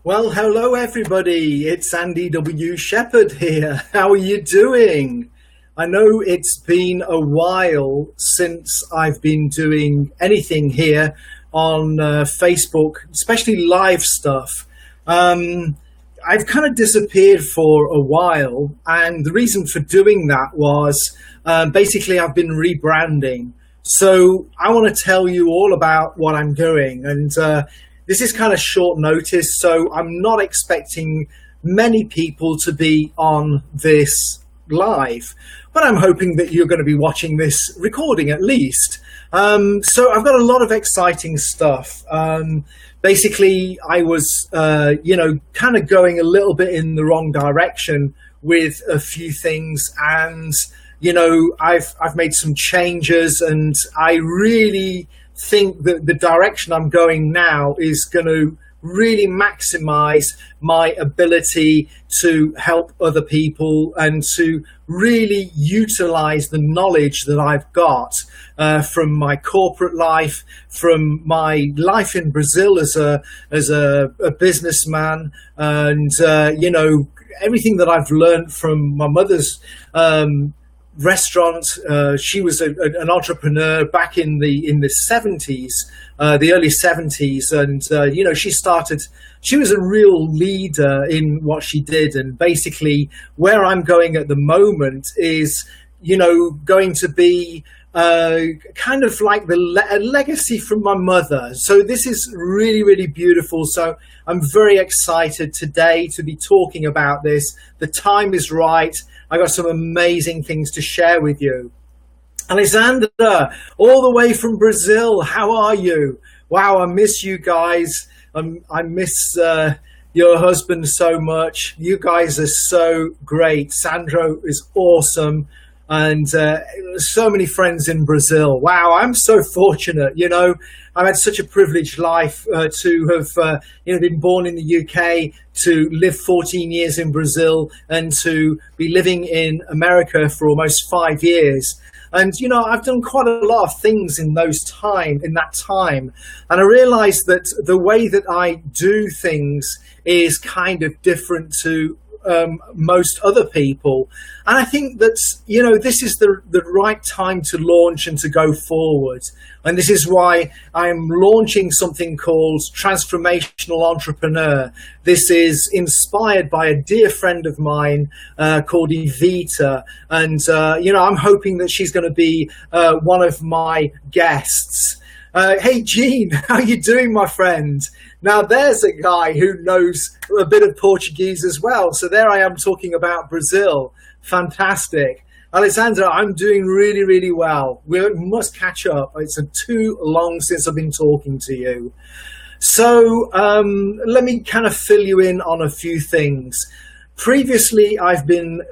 Well, hello everybody. It's Andy W. Shepherd here. How are you doing? I know it's been a while since I've been doing anything here on Facebook, especially live stuff. I've kind of disappeared for a while, and the reason for doing that was basically I've been rebranding. So I want to tell you all about what I'm doing, and this is kind of short notice, so I'm not expecting many people to be on this live, but I'm hoping that you're going to be watching this recording at least. So I've got a lot of exciting stuff. Basically, I was, kind of going a little bit in the wrong direction with a few things, and I've made some changes, and I really think that the direction I'm going now is going to really maximize my ability to help other people and to really utilize the knowledge that I've got from my corporate life, from my life in Brazil as a businessman, and everything that I've learned from my mother's restaurant. She was an entrepreneur back in the 70s, the early 70s, and she was a real leader in what she did. And basically where I'm going at the moment is going to be kind of like a legacy from my mother. So this is really, really beautiful. So I'm very excited today to be talking about this. The time is right. I got some amazing things to share with you. Alexandra, all the way from Brazil, how are you? Wow, I miss you guys. I miss your husband so much. You guys are so great. Sandro is awesome. And so many friends in Brazil. Wow, I'm so fortunate. I've had such a privileged life to have been born in the UK, to live 14 years in Brazil, and to be living in America for almost 5 years. And I've done quite a lot of things in that time, and I realized that the way that I do things is kind of different to most other people. And I think that this is the right time to launch and to go forward. And this is why I'm launching something called Transformational Entrepreneur. This is inspired by a dear friend of mine called Evita, and I'm hoping that she's going to be one of my guests. Hey, Gene, how you doing, my friend? Now, there's a guy who knows a bit of Portuguese as well. So there I am talking about Brazil. Fantastic. Alexandra, I'm doing really, really well. We must catch up. It's too long since I've been talking to you. So let me kind of fill you in on a few things. Previously, I've been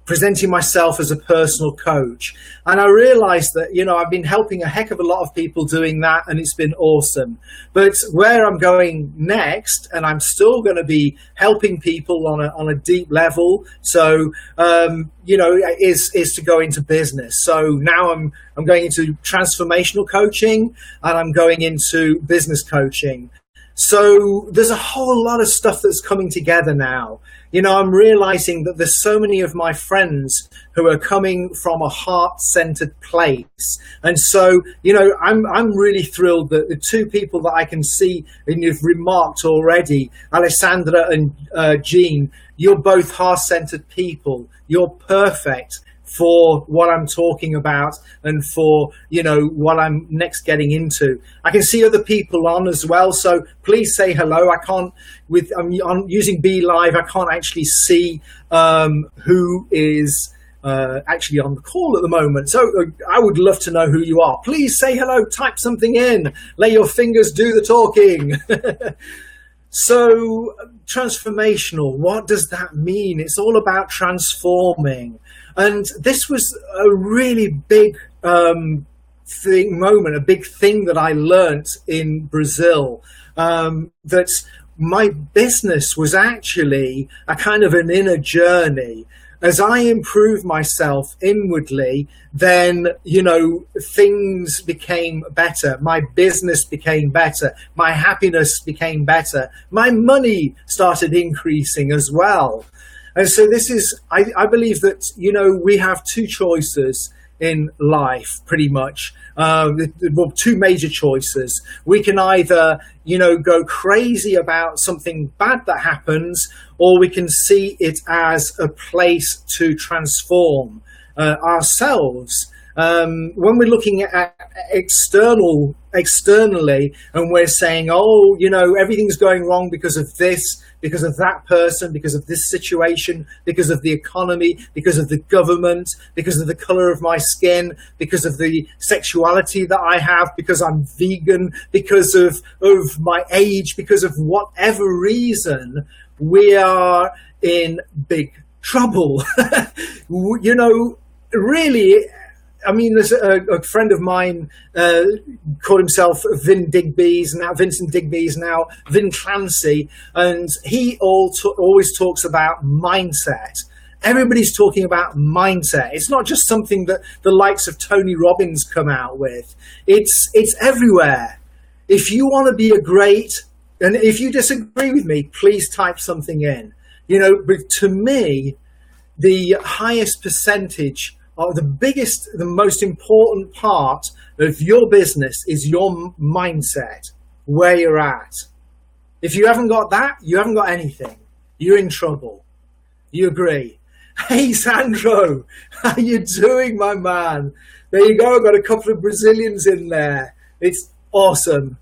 presenting myself as a personal coach. And I realized that, I've been helping a heck of a lot of people doing that, and it's been awesome. But where I'm going next, and I'm still going to be helping people on a deep level. So, is to go into business. So now I'm going into transformational coaching, and I'm going into business coaching. So there's a whole lot of stuff that's coming together now. I'm realizing that there's so many of my friends who are coming from a heart-centered place. And so, I'm really thrilled that the two people that I can see, and you've remarked already, Alessandra and Jean, you're both heart-centered people. You're perfect for what I'm talking about and for, what I'm next getting into. I can see other people on as well, so please say hello. I'm using Be Live. I can't actually see who is actually on the call at the moment. So I would love to know who you are. Please say hello, type something in, let your fingers do the talking. So transformational, what does that mean? It's all about transforming. And this was a really big a big thing that I learnt in Brazil, that my business was actually a kind of an inner journey. as I improved myself inwardly, then, things became better. My business became better. My happiness became better. My money started increasing as well. And so I believe that, we have two choices in life, pretty much. Well, two major choices. We can either, go crazy about something bad that happens, or we can see it as a place to transform ourselves. When we're looking at externally, and we're saying, everything's going wrong because of this, because of that person, because of this situation, because of the economy, because of the government, because of the color of my skin, because of the sexuality that I have, because I'm vegan, because of my age, because of whatever reason, we are in big trouble. Really, I mean, there's a friend of mine called himself Vincent Digby's now Vin Clancy, and he always talks about mindset. Everybody's talking about mindset. It's not just something that the likes of Tony Robbins come out with. It's everywhere. If you want to be and if you disagree with me, please type something in. But to me, the highest percentage, or the most important part of your business is your mindset, where you're at. If you haven't got that, you haven't got anything. You're in trouble. You agree? Hey, Sandro, how you doing, my man? There you go. I've got a couple of Brazilians in there. It's awesome.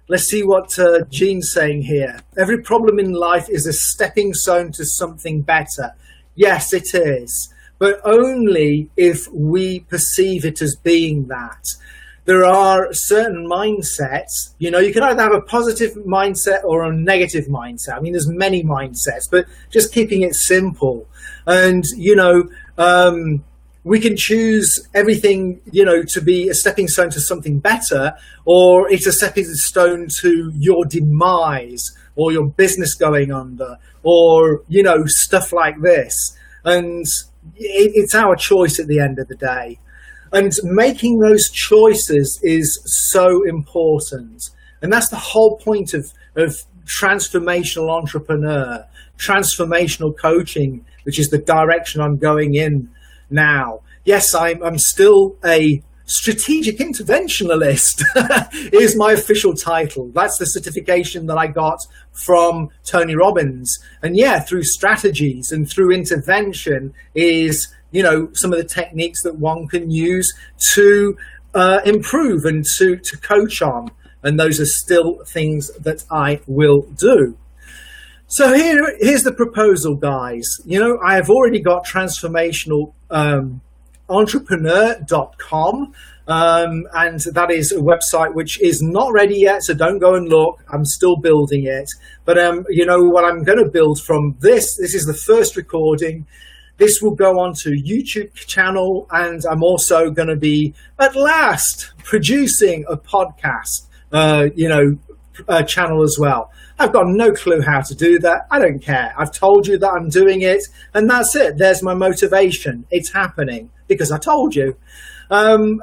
Let's see what Jean's saying here. Every problem in life is a stepping stone to something better. Yes, it is. But only if we perceive it as being that. There are certain mindsets, you can either have a positive mindset or a negative mindset. I mean, there's many mindsets, but just keeping it simple. And, we can choose everything, to be a stepping stone to something better, or it's a stepping stone to your demise, or your business going under, or, stuff like this. And it's our choice at the end of the day. And making those choices is so important. And that's the whole point of Transformational Entrepreneur, Transformational Coaching, which is the direction I'm going in now. Yes, I'm still a strategic interventionalist is my official title. That's the certification that I got from Tony Robbins. And yeah, through strategies and through intervention is, some of the techniques that one can use to improve and to coach on. And those are still things that I will do. So here's the proposal, guys. I have already got Transformational Entrepreneur.com, and that is a website which is not ready yet, so don't go and look. I'm still building it. But what I'm going to build from this is the first recording. This will go onto YouTube channel, and I'm also going to be at last producing a podcast channel as well. I've got no clue how to do that. I don't care. I've told you that I'm doing it, and that's it. There's my motivation. It's happening because I told you. And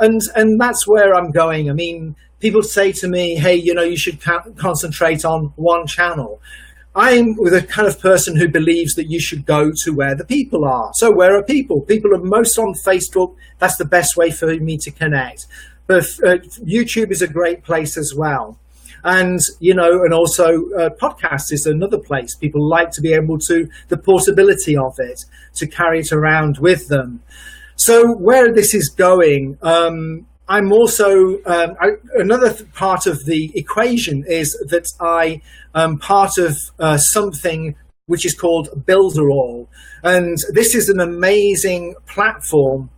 that's where I'm going. I mean, people say to me, hey, you should concentrate on one channel. I'm the kind of person who believes that you should go to where the people are. So where are people? People are most on Facebook. That's the best way for me to connect. But YouTube is a great place as well. And, and also podcasts is another place. People like to be able to, the portability of it, to carry it around with them. So where this is going, I'm also, another part of the equation is that I am part of something which is called Builderall. And this is an amazing platform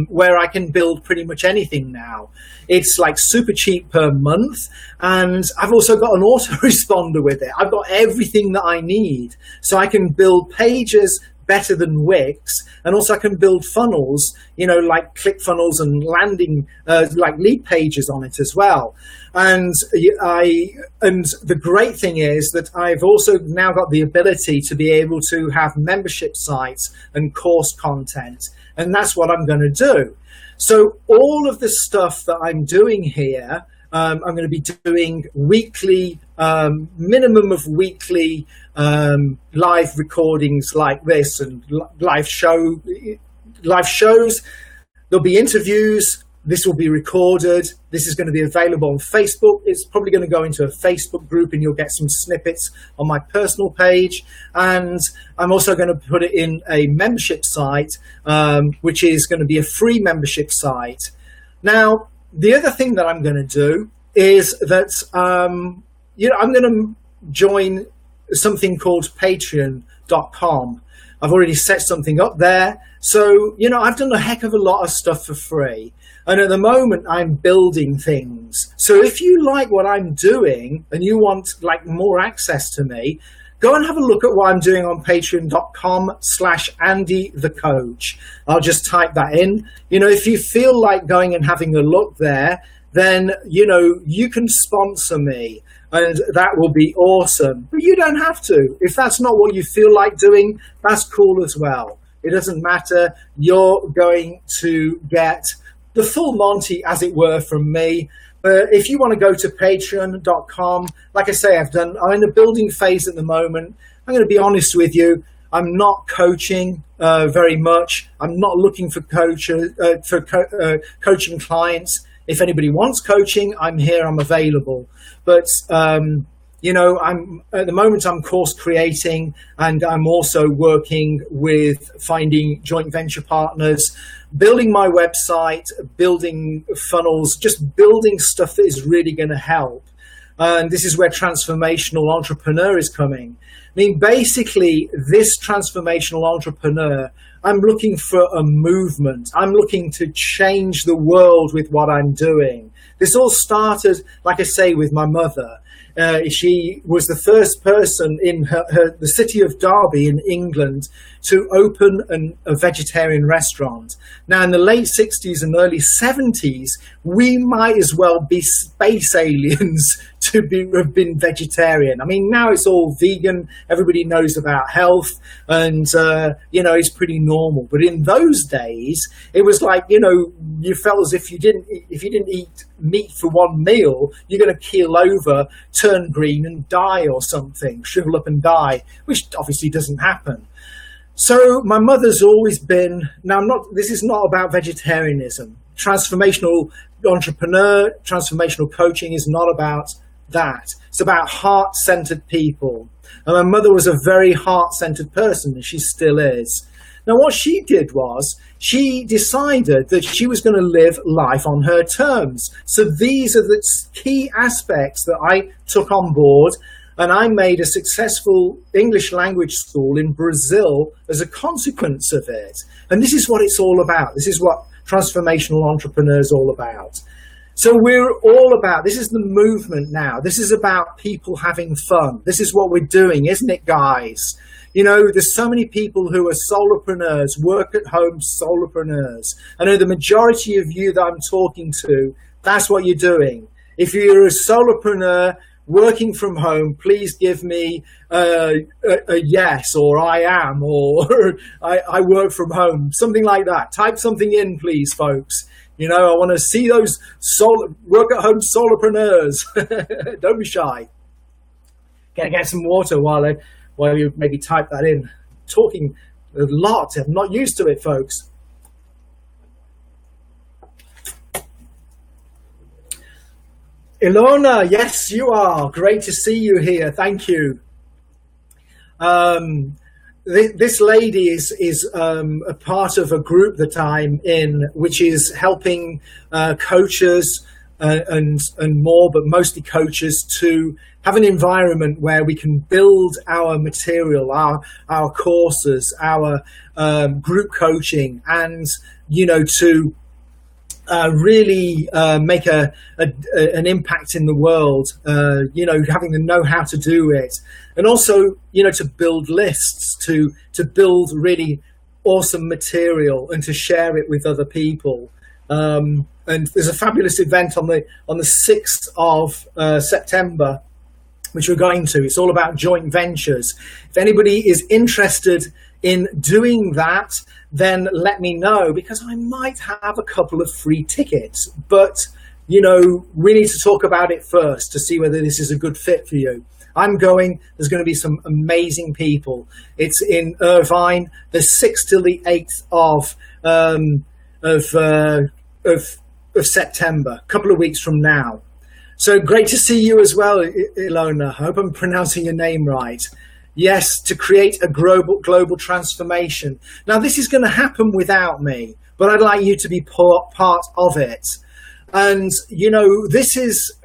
where I can build pretty much anything now. It's like super cheap per month. And I've also got an autoresponder with it. I've got everything that I need. So I can build pages, better than Wix. And also I can build funnels, like click funnels and landing, like lead pages on it as well. And the great thing is that I've also now got the ability to be able to have membership sites and course content. And that's what I'm going to do. So all of the stuff that I'm doing here, I'm going to be doing weekly, minimum of weekly live recordings like this, and live shows. There'll be interviews. This will be recorded. This is going to be available on Facebook. It's probably going to go into a Facebook group, and you'll get some snippets on my personal page. And I'm also going to put it in a membership site, which is going to be a free membership site. Now, the other thing that I'm going to do is that, I'm going to join something called Patreon.com. I've already set something up there. So, I've done a heck of a lot of stuff for free. And at the moment, I'm building things. So if you like what I'm doing and you want like more access to me, go and have a look at what I'm doing on patreon.com/Andy the Coach. I'll just type that in. If you feel like going and having a look there, then, you can sponsor me. And that will be awesome. But you don't have to. If that's not what you feel like doing, that's cool as well. It doesn't matter. You're going to get the full Monty, as it were, from me. But if you want to go to patreon.com, like I say, I'm in the building phase at the moment. I'm going to be honest with you. I'm not coaching very much. I'm not looking for coaching clients. If anybody wants coaching, I'm here, I'm available. But, I'm at the moment I'm course creating, and I'm also working with finding joint venture partners, building my website, building funnels, just building stuff that is really going to help. And this is where Transformational Entrepreneur is coming. I mean, basically, this Transformational Entrepreneur, I'm looking for a movement. I'm looking to change the world with what I'm doing. This all started, like I say, with my mother. She was the first person in the city of Derby in England to open a vegetarian restaurant. Now, in the late 60s and early 70s, we might as well be space aliens to have been vegetarian. I mean, now it's all vegan. Everybody knows about health, and it's pretty normal. But in those days, it was like, you felt as if you didn't eat meat for one meal, you're going to keel over, turn green, and die or something, shrivel up and die, which obviously doesn't happen. So my mother's always been. Now, this is not about vegetarianism. Transformational entrepreneur, transformational coaching is not about that. It's about heart-centered people. And my mother was a very heart-centered person, and she still is. Now, what she did was she decided that she was going to live life on her terms. So these are the key aspects that I took on board, and I made a successful English language school in Brazil as a consequence of it. And this is what it's all about. This is what Transformational Entrepreneurs is all about. So we're all about, this is the movement now. This is about people having fun. This is what we're doing, isn't it, guys? There's so many people who are solopreneurs, work at home solopreneurs. I know the majority of you that I'm talking to, that's what you're doing. If you're a solopreneur working from home, please give me a yes, or I am, or I work from home, something like that. Type something in, please, folks. I want to see those work at home solopreneurs. Don't be shy. Gotta get some water while you maybe type that in. Talking a lot. I'm not used to it, folks. Ilona, yes, you are. Great to see you here. Thank you. This lady is a part of a group that I'm in, which is helping coaches and more, but mostly coaches, to have an environment where we can build our material, our courses, our group coaching, and to really make an impact in the world, having to know how to do it. And also, to build lists, to build really awesome material and to share it with other people. And there's a fabulous event on the 6th of September, which we're going to. It's all about joint ventures. If anybody is interested in doing that, then let me know, because I might have a couple of free tickets. But, we need to talk about it first to see whether this is a good fit for you. I'm going. There's going to be some amazing people. It's in Irvine, the 6th till the 8th of September, a couple of weeks from now. So great to see you as well, Ilona. I hope I'm pronouncing your name right. Yes, to create a global transformation. Now, this is going to happen without me, but I'd like you to be part of it. And, this is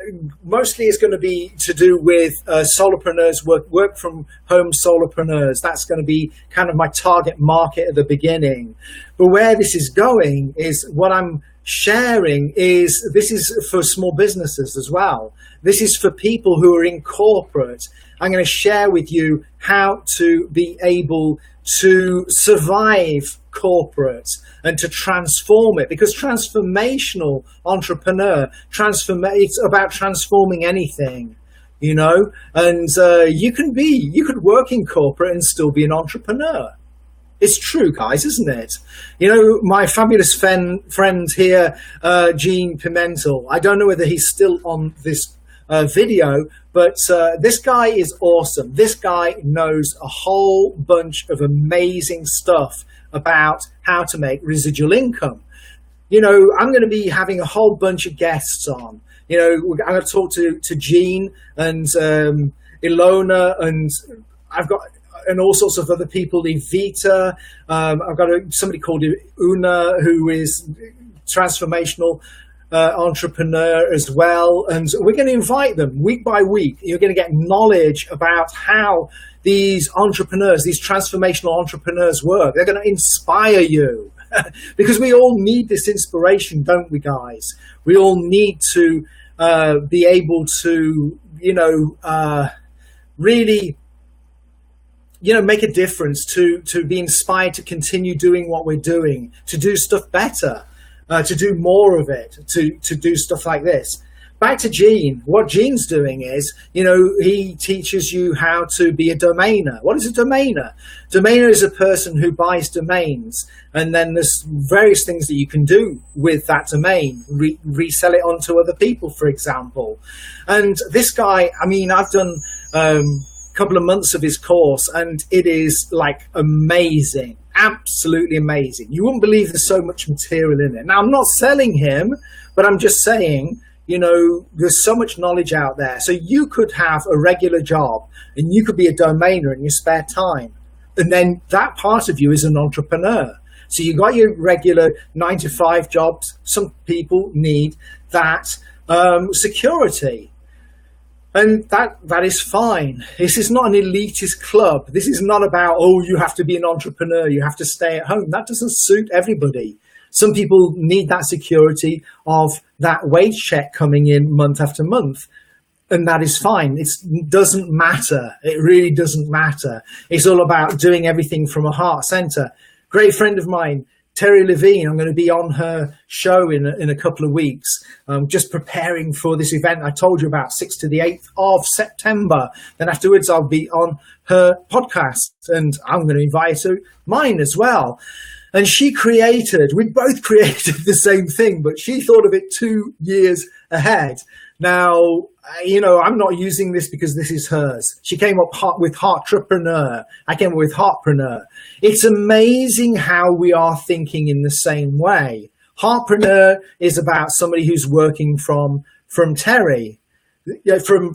mostly is going to be to do with solopreneurs, work from home solopreneurs. That's going to be kind of my target market at the beginning. But where this is going is what I'm sharing is this is for small businesses as well. This is for people who are in corporate. I'm going to share with you how to be able to survive corporate and to transform it, because transformational entrepreneur, it's about transforming anything, and you could work in corporate and still be an entrepreneur. It's true, guys, isn't it? My fabulous friend here, Gene Pimentel, I don't know whether he's still on this video, but this guy is awesome. This guy knows a whole bunch of amazing stuff about how to make residual income. I'm going to be having a whole bunch of guests on. I'm going to talk to Gene and Ilona, and I've got and all sorts of other people, Evita. I've got somebody called Una, who is transformational entrepreneur as well, and we're going to invite them week by week. You're going to get knowledge about how these entrepreneurs, these transformational entrepreneurs work. They're going to inspire you because we all need this inspiration, don't we, guys? We all need to be able to, really, make a difference, to be inspired to continue doing what we're doing, to do stuff better. To do more of it, to do stuff like this. Back to Gene. What Gene's doing is, he teaches you how to be a domainer. What is a domainer? Domainer is a person who buys domains, and then there's various things that you can do with that domain, resell it onto other people, for example. And this guy, I've done a couple of months of his course, and it is like amazing. Absolutely amazing. You wouldn't believe there's so much material in it. Now, I'm not selling him, but I'm just saying, there's so much knowledge out there. So you could have a regular job and you could be a domainer in your spare time. And then that part of you is an entrepreneur. So you got your regular 9-to-5 jobs. Some people need that security. And that is fine. This is not an elitist club. This is not about, you have to be an entrepreneur, you have to stay at home. That doesn't suit everybody. Some people need that security of that wage check coming in month after month. And that is fine. It doesn't matter. It really doesn't matter. It's all about doing everything from a heart center. Great friend of mine, Terry Levine, I'm going to be on her show in a couple of weeks, just preparing for this event I told you about, 6th to the 8th of September. Then afterwards, I'll be on her podcast, and I'm going to invite her to mine as well. And we both created the same thing, but she thought of it 2 years ahead. Now, I'm not using this because this is hers. She came up with Heartrepreneur. I came up with Heartpreneur. It's amazing how we are thinking in the same way. Heartpreneur is about somebody who's working from Terry. From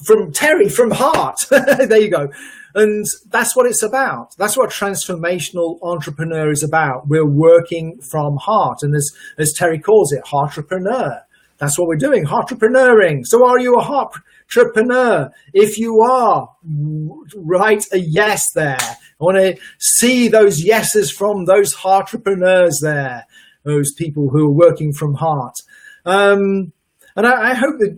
heart. There you go. And that's what it's about. That's what transformational entrepreneur is about. We're working from heart. And as Terry calls it, heartrepreneur. That's what we're doing, heartrepreneuring. So are you a heartrepreneur? If you are, write a yes there. I want to see those yeses from those heartrepreneurs there, those people who are working from heart. And I hope that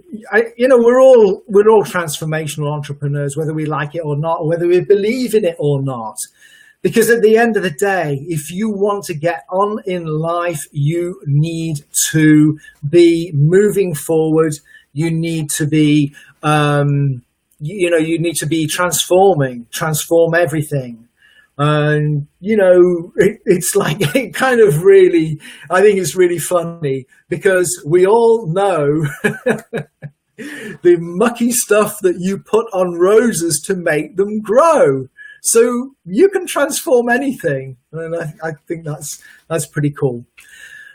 we're all transformational entrepreneurs, whether we like it or not, or whether we believe in it or not. Because at the end of the day, if you want to get on in life, you need to be moving forward. You need to be, you need to be transform everything. And, it's like, it kind of really, I think it's really funny because we all know the mucky stuff that you put on roses to make them grow. So you can transform anything. And I think that's pretty cool.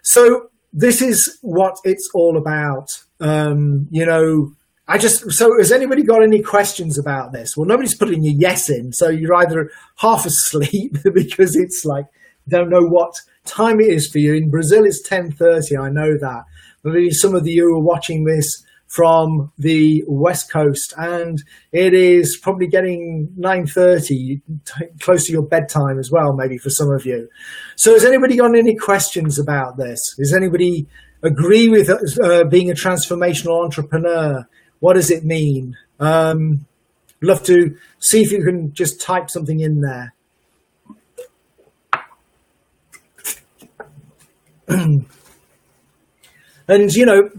So this is what it's all about. So has anybody got any questions about this? Well, nobody's putting a yes in, so you're either half asleep because it's like, don't know what time it is for you. In Brazil, it's 10:30, I know that. But maybe some of you are watching this from the West Coast, and it is probably getting 9:30, close to your bedtime as well, maybe for some of you. So has anybody got any questions about this? Does anybody agree with being a transformational entrepreneur? What does it mean? Love to see if you can just type something in there. And,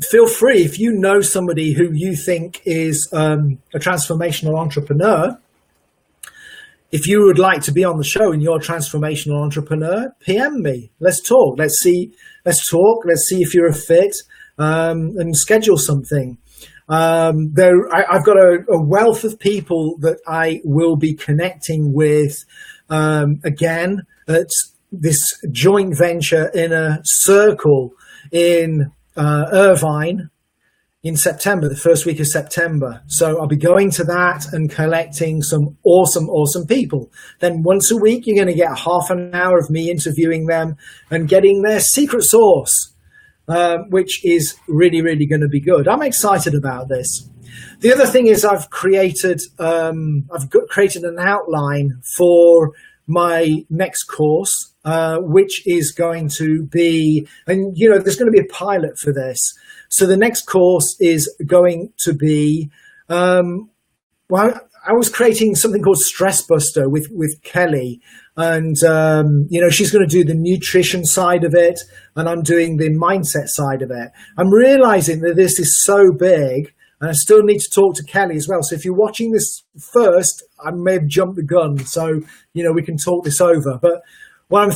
feel free, if you know somebody who you think is a transformational entrepreneur, if you would like to be on the show and you're a transformational entrepreneur, PM me. Let's talk. Let's see if you're a fit, and schedule something. I've got a wealth of people that I will be connecting with, again, at this joint venture in a circle in Irvine in September, the first week of September. So I'll be going to that and collecting some awesome people. Then once a week, you're going to get half an hour of me interviewing them and getting their secret sauce. Which is really, really going to be good. I'm excited about this. The other thing is I've created an outline for my next course, which is going to be, and there's going to be a pilot for this. So the next course is going to be, I was creating something called Stress Buster with Kelly. And, she's going to do the nutrition side of it, and I'm doing the mindset side of it. I'm realizing that this is so big, and I still need to talk to Kelly as well. So if you're watching this first, I may have jumped the gun. So, we can talk this over. But what I'm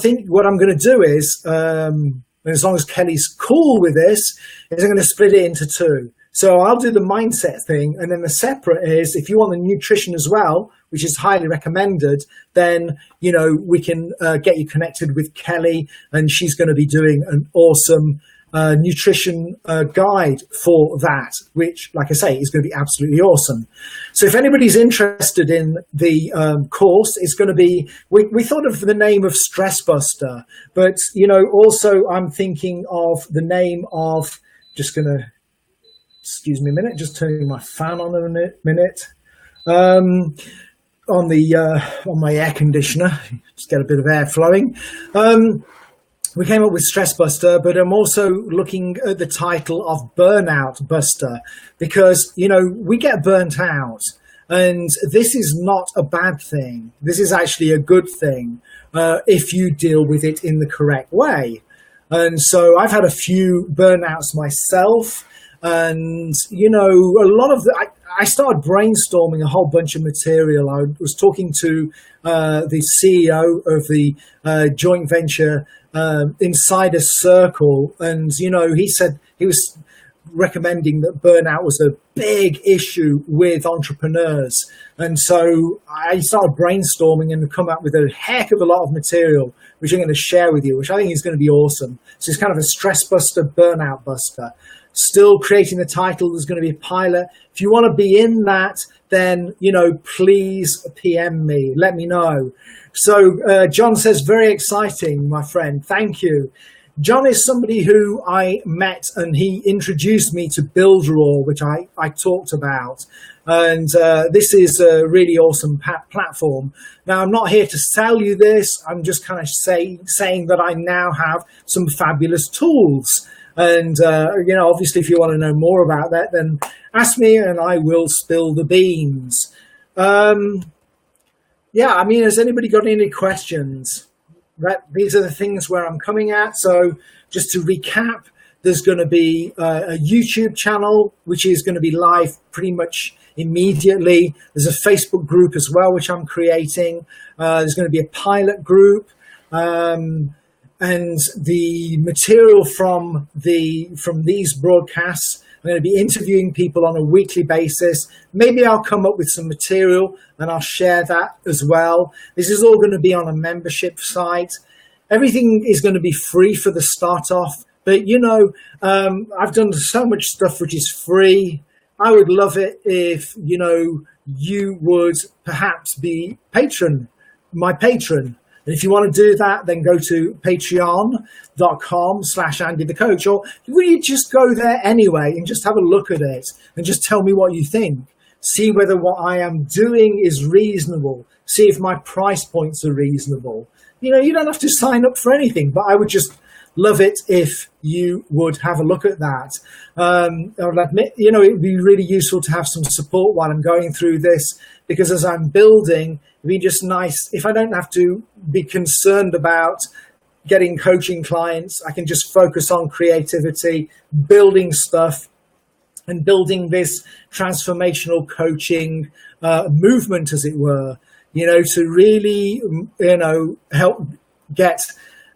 going to do is, as long as Kelly's cool with this, is I'm going to split it into two. So I'll do the mindset thing, and then the separate is, if you want the nutrition as well, which is highly recommended, then, we can get you connected with Kelly, and she's going to be doing an awesome nutrition guide for that, which, like I say, is going to be absolutely awesome. So if anybody's interested in the course, it's going to be, we thought of the name of Stress Buster, but, also I'm thinking of the name of, excuse me a minute, just turning my fan on a minute. On my air conditioner, just get a bit of air flowing. We came up with Stress Buster, but I'm also looking at the title of Burnout Buster because, we get burnt out, and this is not a bad thing. This is actually a good thing if you deal with it in the correct way. And so I've had a few burnouts myself. And, a lot of I started brainstorming a whole bunch of material. I was talking to the CEO of the joint venture Insider Circle. And, he said he was recommending that burnout was a big issue with entrepreneurs. And so I started brainstorming and come up with a heck of a lot of material, which I'm going to share with you, which I think is going to be awesome. So it's kind of a stress buster, burnout buster. Still creating the title. There's going to be a pilot. If you want to be in that, then, please PM me. Let me know. So John says, very exciting, my friend. Thank you. John is somebody who I met, and he introduced me to Buildraw, which I talked about. And this is a really awesome platform. Now, I'm not here to sell you this. I'm just kind of saying that I now have some fabulous tools. And, obviously, if you want to know more about that, then ask me and I will spill the beans. Has anybody got any questions? These are the things where I'm coming at. So just to recap, there's going to be a YouTube channel, which is going to be live pretty much immediately. There's a Facebook group as well, which I'm creating. There's going to be a pilot group. And the material from these broadcasts, I'm going to be interviewing people on a weekly basis. Maybe I'll come up with some material and I'll share that as well. This is all going to be on a membership site. Everything is going to be free for the start off. But, I've done so much stuff which is free. I would love it if, you would perhaps be my patron. And if you want to do that, then go to patreon.com/AndyTheCoach, or will you just go there anyway and just have a look at it and just tell me what you think? See whether what I am doing is reasonable. See if my price points are reasonable. You don't have to sign up for anything, but I would just love it if you would have a look at that. I'll admit, it would be really useful to have some support while I'm going through this, because as I'm building, it'd be just nice if I don't have to be concerned about getting coaching clients. I can just focus on creativity, building stuff, and building this transformational coaching movement, as it were, to really, help get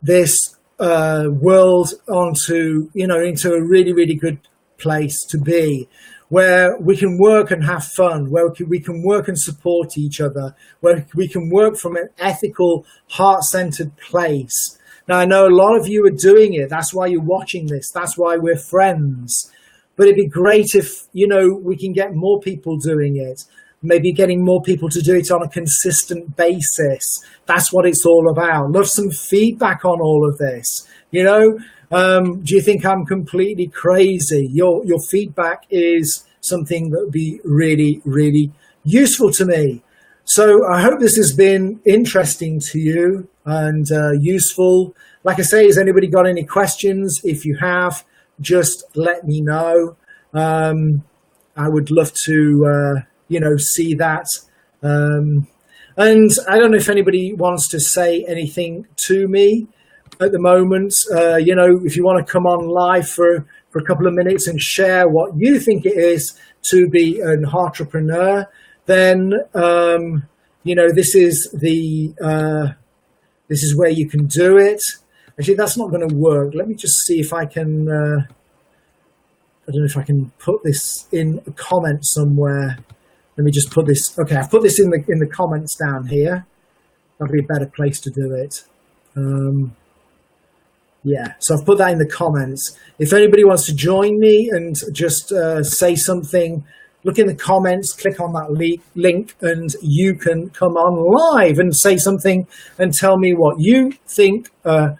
this world into a really, really good place to be, where we can work and have fun, where we can work and support each other, where we can work from an ethical, heart-centered place. Now, I know a lot of you are doing it. That's why you're watching this. That's why we're friends. But it'd be great if, we can get more people doing it. Maybe getting more people to do it on a consistent basis. That's what it's all about. Love some feedback on all of this. Do you think I'm completely crazy? Your feedback is something that would be really, really useful to me. So I hope this has been interesting to you and useful. Like I say, has anybody got any questions? If you have, just let me know. I would love to, see that. And I don't know if anybody wants to say anything to me at the moment. If you want to come on live for a couple of minutes and share what you think it is to be an entrepreneur, then, this is where you can do it. Actually, that's not going to work. Let me just see if I can, I don't know if I can put this in a comment somewhere. Let me just put this. Okay, I've put this in the comments down here. That'll be a better place to do it. So I've put that in the comments. If anybody wants to join me and just say something, look in the comments, click on that link, and you can come on live and say something and tell me what you think a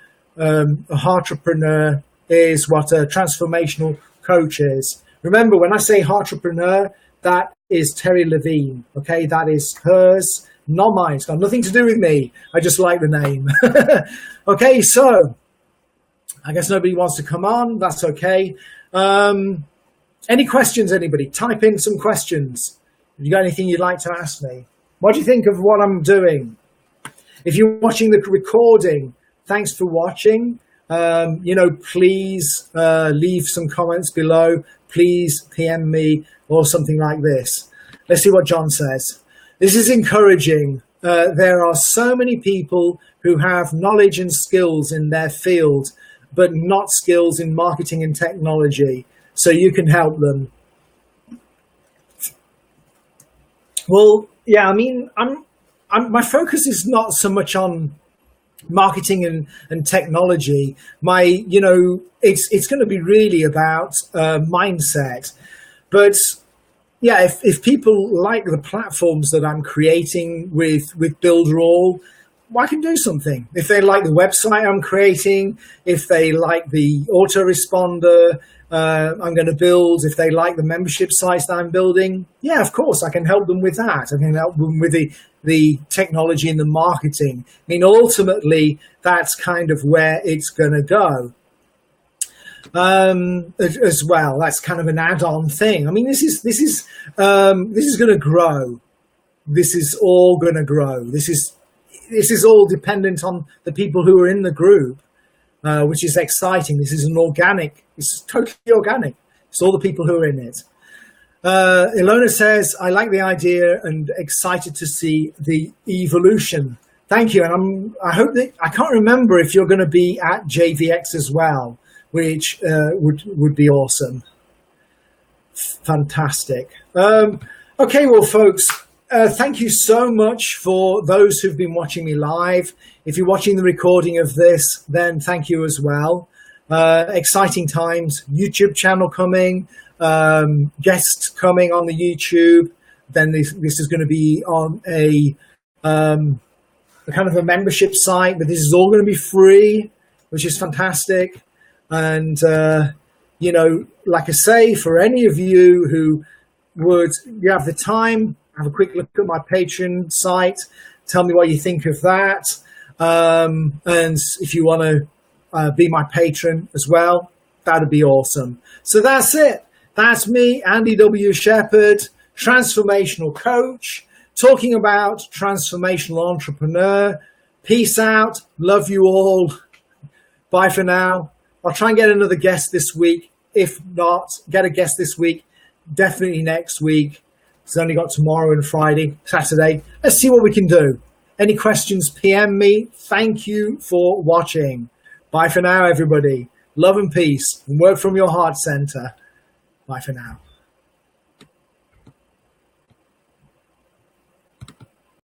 entrepreneur is, what a transformational coach is. Remember, when I say entrepreneur, that is Terry Levine, okay? That is hers, not mine. It's got nothing to do with me. I just like the name. Okay, so I guess nobody wants to come on. That's okay. Any questions, anybody? Type in some questions. Have you got anything you'd like to ask me? What do you think of what I'm doing? If you're watching the recording, thanks for watching. Please leave some comments below. Please PM me or something like this. Let's see what John says. This is encouraging. There are so many people who have knowledge and skills in their field, but not skills in marketing and technology. So you can help them. Well, yeah, my focus is not so much on marketing and technology. It's going to be really about mindset. But yeah, if people like the platforms that I'm creating with Builderall, I can do something. If they like the website I'm creating, if they like the autoresponder I'm going to build, if they like the membership sites that I'm building, yeah, of course, I can help them with that. I can help them with the technology and the marketing. Ultimately, that's kind of where it's going to go. as well. That's kind of an add-on thing. I mean, this is going to grow. This is all going to grow. This is all dependent on the people who are in the group, which is exciting. This is it's totally organic. It's all the people who are in it. Ilona says, I like the idea and excited to see the evolution. Thank you. And I hope that, I can't remember if you're going to be at JVX as well, which would be awesome. Fantastic. Okay, well, folks, thank you so much for those who've been watching me live. If you're watching the recording of this, then thank you as well. Exciting times. YouTube channel coming, guests coming on the YouTube. Then this is going to be on a kind of a membership site, but this is all going to be free, which is fantastic. And, like I say, for any of you who you have the time, have a quick look at my Patreon site, tell me what you think of that. And if you want to be my patron as well, that'd be awesome. So that's it. That's me, Andy W. Shepherd, Transformational Coach, talking about Transformational Entrepreneur. Peace out. Love you all. Bye for now. I'll try and get another guest this week. If not, get a guest this week. Definitely next week. It's only got tomorrow and Friday, Saturday. Let's see what we can do. Any questions, PM me. Thank you for watching. Bye for now, everybody. Love and peace, and work from your heart center. Bye for now.